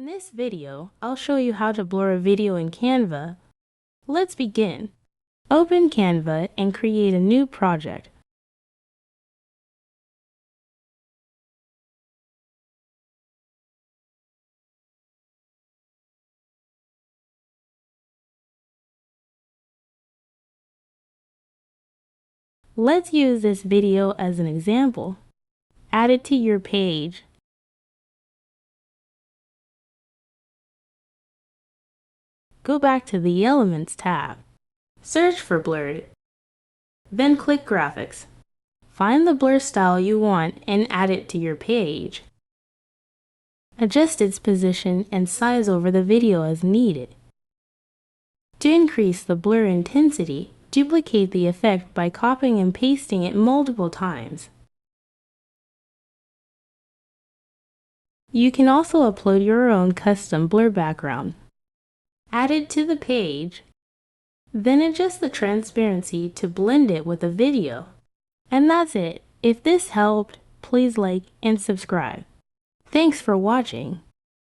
In this video, I'll show you how to blur a video in Canva. Let's begin. Open Canva and create a new project. Let's use this video as an example. Add it to your page. Go back to the Elements tab. Search for Blurred. Then click Graphics. Find the blur style you want and add it to your page. Adjust its position and size over the video as needed. To increase the blur intensity, duplicate the effect by copying and pasting it multiple times. You can also upload your own custom blur background. Add it to the page, then adjust the transparency to blend it with the video. And that's it. If this helped, please like and subscribe. Thanks for watching.